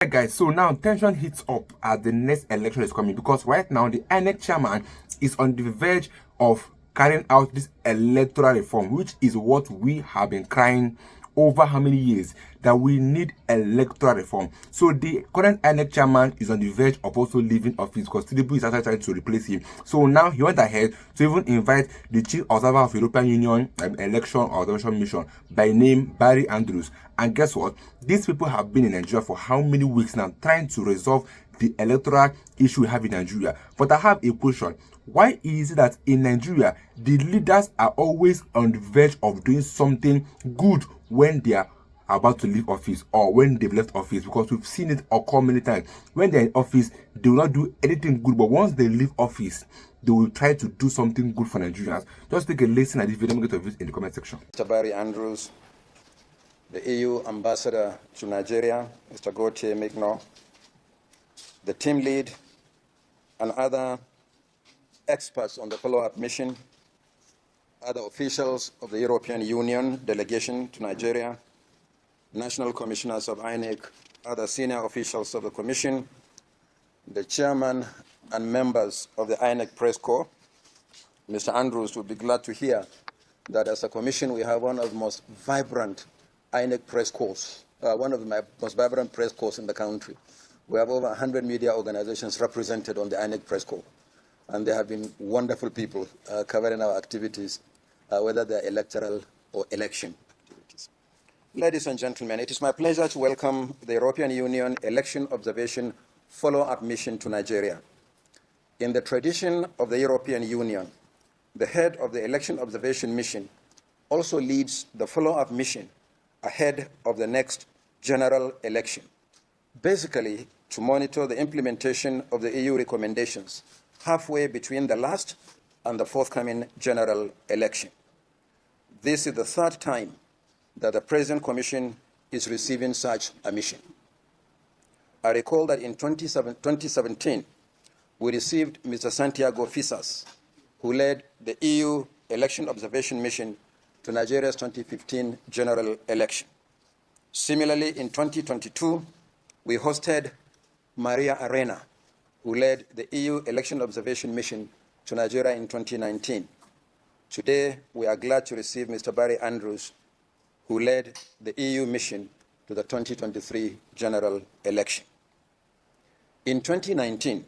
Right, guys, so now tension heats up as the next election is coming because right now the Inec chairman is on the verge of carrying out this electoral reform, which is what we have been crying over how many years that we need electoral reform. So the current Inec chairman is on the verge of also leaving office because Tinubu is actually trying to replace him. So now he went ahead to even invite the chief observer of European Union election observation mission by name Barry Andrews. And guess what? These people have been in Nigeria for how many weeks now trying to resolve the electoral issue we have in Nigeria. But I have a question. Why is it that in Nigeria, the leaders are always on the verge of doing something good when they are about to leave office or when they've left office? Because we've seen it occur many times. When they're in office, they will not do anything good. But once they leave office, they will try to do something good for Nigerians. Just take a listen at this video. I'm going to view in the comment section. Mr. Barry Andrews, the EU ambassador to Nigeria, Mr. Gauthier Mignon, the team lead, and other experts on the follow-up mission, other officials of the European Union delegation to Nigeria, national commissioners of Inec, other senior officials of the Commission, the chairman and members of the Inec Press Corps. Mr. Andrews will be glad to hear that as a Commission we have one of the most vibrant Inec Press Corps, one of the most vibrant press corps in the country. We have over 100 media organizations represented on the Inec Press Corps, and they have been wonderful people covering our activities, whether they're electoral or election activities. Ladies and gentlemen, it is my pleasure to welcome the European Union Election Observation Follow-up Mission to Nigeria. In the tradition of the European Union, the head of the Election Observation Mission also leads the follow-up mission ahead of the next general election, basically to monitor the implementation of the EU recommendations halfway between the last and the forthcoming general election. This is the third time that the present Commission is receiving such a mission. I recall that in 2017, we received Mr. Santiago Fisas, who led the EU Election Observation Mission to Nigeria's 2015 general election. Similarly, in 2022, we hosted Maria Arena, who led the EU Election Observation Mission to Nigeria in 2019. Today, we are glad to receive Mr. Barry Andrews, who led the EU mission to the 2023 general election. In 2019,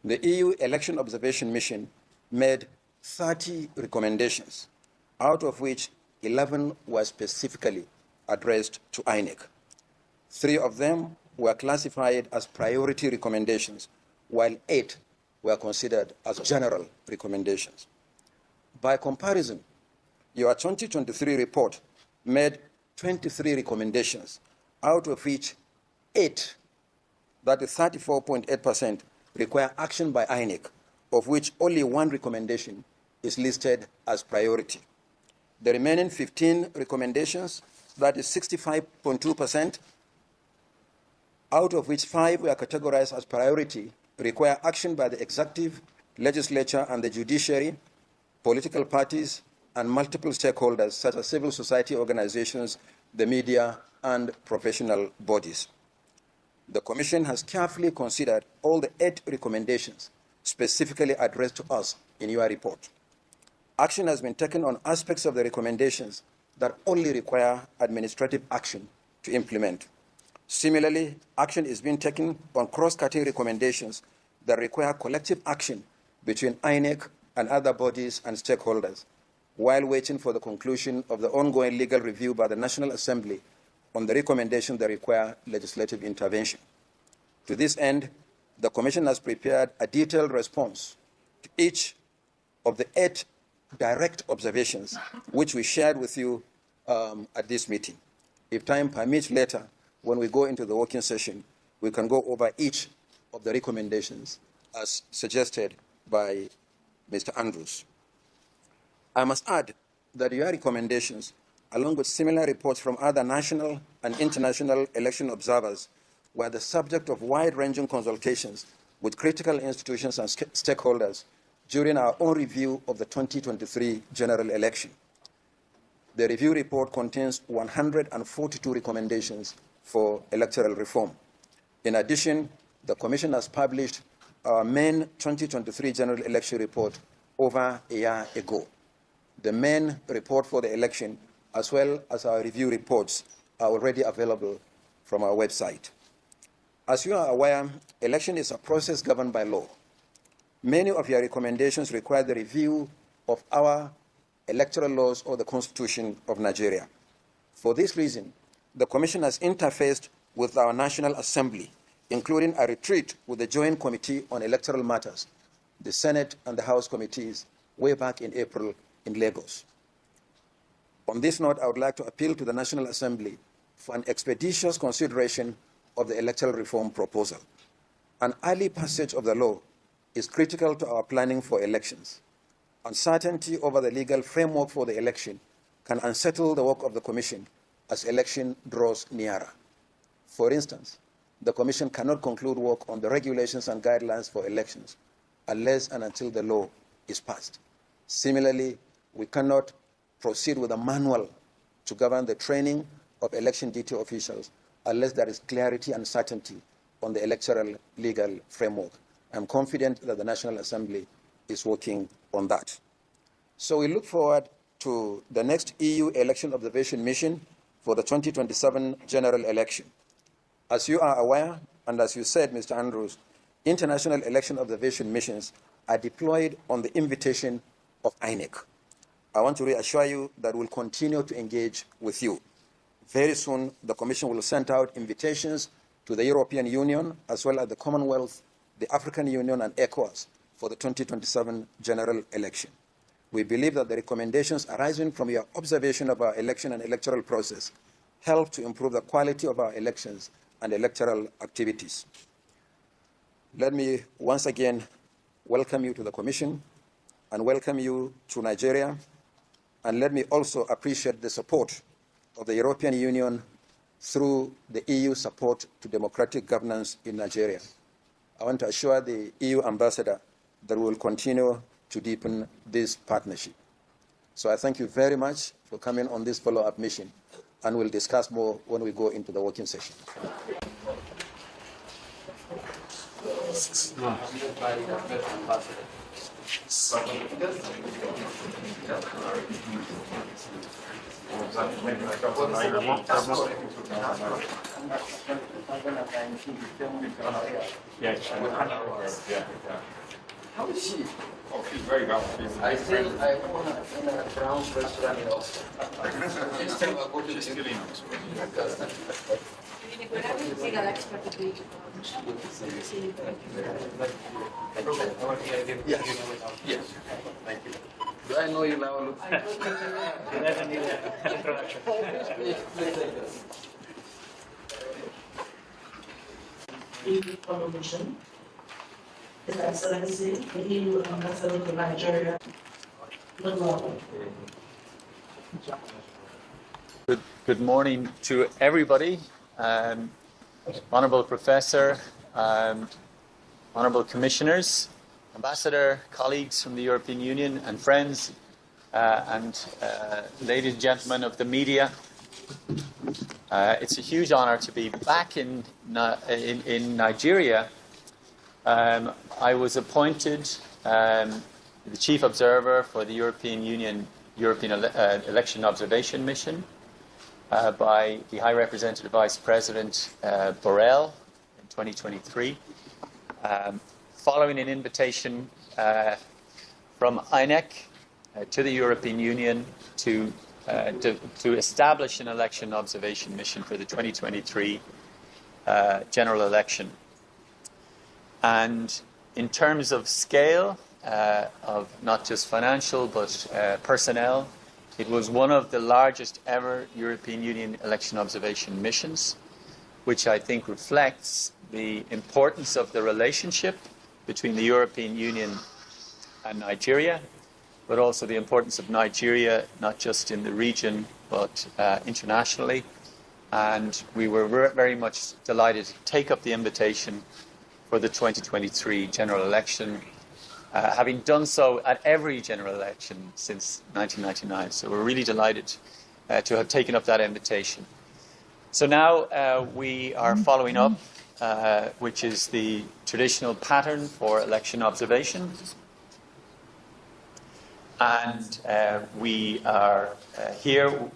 the EU Election Observation Mission made 30 recommendations, out of which 11 were specifically addressed to Inec. 3 of them were classified as priority recommendations, while 8 were considered as general recommendations. By comparison, your 2023 report made 23 recommendations, out of which 8, that is 34.8%, require action by Inec, of which only 1 recommendation is listed as priority. The remaining 15 recommendations, that is 65.2%, out of which 5 were categorized as priority, require action by the executive, legislature, and the judiciary, political parties, and multiple stakeholders such as civil society organizations, the media, and professional bodies. The Commission has carefully considered all the 8 recommendations specifically addressed to us in your report. Action has been taken on aspects of the recommendations that only require administrative action to implement. Similarly, action is being taken on cross-cutting recommendations that require collective action between Inec and other bodies and stakeholders, while waiting for the conclusion of the ongoing legal review by the National Assembly on the recommendations that require legislative intervention. To this end, the Commission has prepared a detailed response to each of the 8 direct observations, which we shared with you at this meeting. If time permits later, when we go into the working session, we can go over each of the recommendations as suggested by Mr. Andrews. I must add that your recommendations, along with similar reports from other national and international election observers, were the subject of wide-ranging consultations with critical institutions and stakeholders during our own review of the 2023 general election. The review report contains 142 recommendations for electoral reform. In addition, the Commission has published our main 2023 general election report over a year ago. The main report for the election, as well as our review reports, are already available from our website. As you are aware, election is a process governed by law. Many of your recommendations require the review of our electoral laws or the Constitution of Nigeria. For this reason, the Commission has interfaced with our National Assembly, including a retreat with the Joint Committee on Electoral Matters, the Senate and the House committees, way back in April in Lagos. On this note, I would like to appeal to the National Assembly for an expeditious consideration of the electoral reform proposal. An early passage of the law is critical to our planning for elections. Uncertainty over the legal framework for the election can unsettle the work of the Commission as election draws nearer. For instance, the Commission cannot conclude work on the regulations and guidelines for elections unless and until the law is passed. Similarly, we cannot proceed with a manual to govern the training of election duty officials unless there is clarity and certainty on the electoral legal framework. I'm confident that the National Assembly is working on that. So we look forward to the next EU Election Observation Mission for the 2027 general election. As you are aware, and as you said, Mr. Andrews, international election observation missions are deployed on the invitation of Inec. I want to reassure you that we'll continue to engage with you. Very soon, the Commission will send out invitations to the European Union, as well as the Commonwealth, the African Union, and ECOWAS for the 2027 general election. We believe that the recommendations arising from your observation of our election and electoral process help to improve the quality of our elections and electoral activities. Let me once again welcome you to the Commission and welcome you to Nigeria. And let me also appreciate the support of the European Union through the EU support to democratic governance in Nigeria. I want to assure the EU ambassador that we will continue to deepen this partnership. So I thank you very much for coming on this follow-up mission, and we'll discuss more when we go into the working session. How is she? Oh, she's very well. I think I own a brown restaurant in Oxford. She's still in Oxford. Yes. Yes. Thank you. Do I know you now? Look. Mission. His Excellency, the EU Ambassador to Nigeria. Good morning. Good morning to everybody. Honourable Professor, Honourable Commissioners, Ambassador, colleagues from the European Union and friends, and ladies and gentlemen of the media. It's a huge honour to be back in Nigeria. I was appointed the Chief Observer for the European Election Observation Mission by the High Representative Vice President Borrell in 2023, following an invitation from Inec to the European Union to establish an election observation mission for the 2023 general election. And in terms of scale, of not just financial but personnel, it was one of the largest ever European Union election observation missions, which I think reflects the importance of the relationship between the European Union and Nigeria, but also the importance of Nigeria, not just in the region, but internationally. And we were very much delighted to take up the invitation for the 2023 general election, having done so at every general election since 1999. So we're really delighted to have taken up that invitation. So now we are following up which is the traditional pattern for election observation. And we are here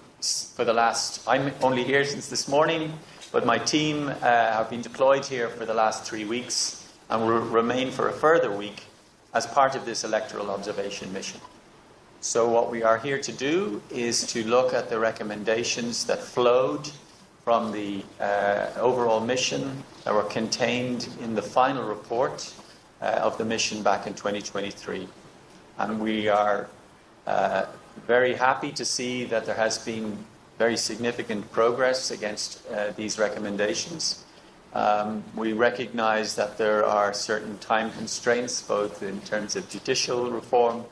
for the last, I'm only here since this morning, but my team have been deployed here for the last 3 weeks and will remain for a further week as part of this electoral observation mission. So what we are here to do is to look at the recommendations that flowed from the overall mission that were contained in the final report of the mission back in 2023. And we are very happy to see that there has been very significant progress against these recommendations. We recognize that there are certain time constraints, both in terms of judicial reform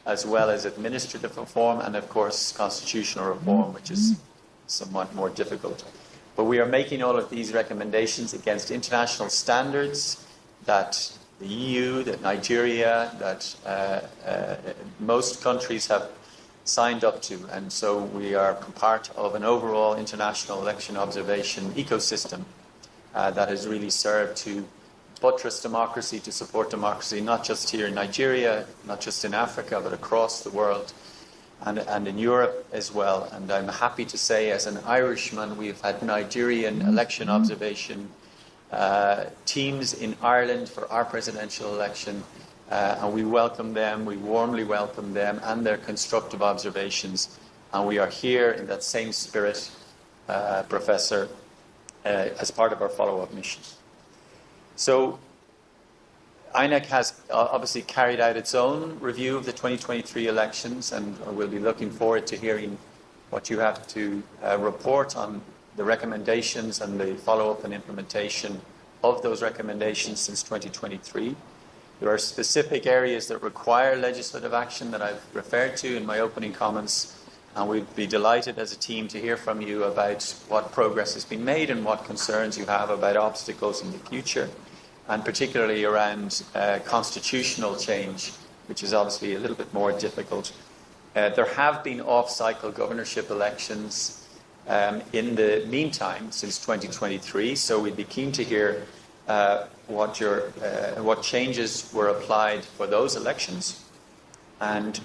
as well as administrative reform, and of course constitutional reform, which is somewhat more difficult. But we are making all of these recommendations against international standards that the EU, that Nigeria, that most countries have signed up to. And so we are part of an overall international election observation ecosystem that has really served to buttress democracy, to support democracy, not just here in Nigeria, not just in Africa, but across the world and in Europe as well. And I'm happy to say, as an Irishman, we've had Nigerian election observation teams in Ireland for our presidential election, and we welcome them, we warmly welcome them and their constructive observations. And we are here in that same spirit, Professor, as part of our follow-up mission. So Inec has obviously carried out its own review of the 2023 elections, and we'll be looking forward to hearing what you have to report on the recommendations and the follow-up and implementation of those recommendations since 2023. There are specific areas that require legislative action that I've referred to in my opening comments, and we'd be delighted as a team to hear from you about what progress has been made and what concerns you have about obstacles in the future, and particularly around constitutional change, which is obviously a little bit more difficult. There have been off-cycle governorship elections in the meantime since 2023, so we'd be keen to hear what changes were applied for those elections. And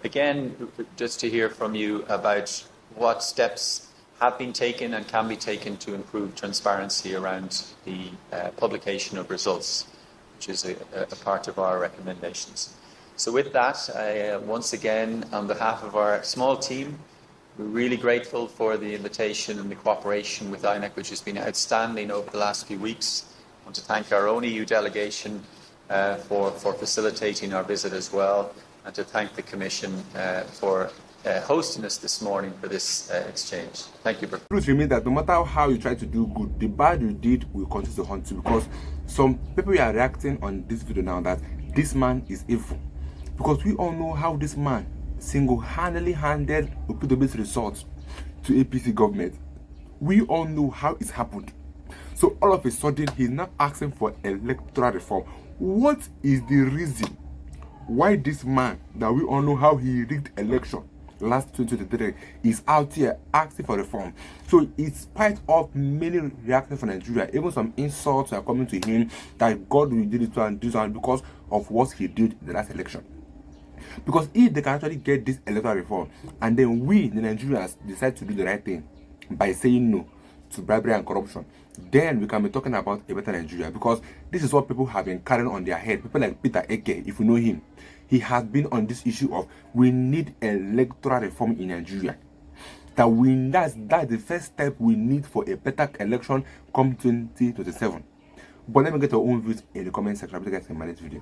again, just to hear from you about what steps have been taken and can be taken to improve transparency around the publication of results, which is a part of our recommendations. So with that, once again, on behalf of our small team, we're really grateful for the invitation and the cooperation with Inec, which has been outstanding over the last few weeks. I want to thank our own EU delegation for facilitating our visit as well, and to thank the Commission for hosting us this morning for this exchange. Thank you. Truth remains that no matter how you try to do good, the bad you did will continue to haunt you, because some people are reacting on this video now that this man is evil. Because we all know how this man single-handedly handed Opidobe's results to APC government. We all know how it's happened. So all of a sudden, he's now asking for electoral reform. What is the reason why this man, that we all know how he rigged election last 2023, is out here asking for reform? So in spite of many reactions from Nigeria, even some insults are coming to him that God will do it and this one because of what he did in the last election. Because if they can actually get this electoral reform, and then we, the Nigerians, decide to do the right thing by saying no to bribery and corruption, then we can be talking about a better Nigeria. Because this is what people have been carrying on their head. People like Peter Eke, if you know him, he has been on this issue of we need electoral reform in Nigeria. That's the first step we need for a better election come 2027. But let me get your own views in the comment section. I'll be guys in my next video.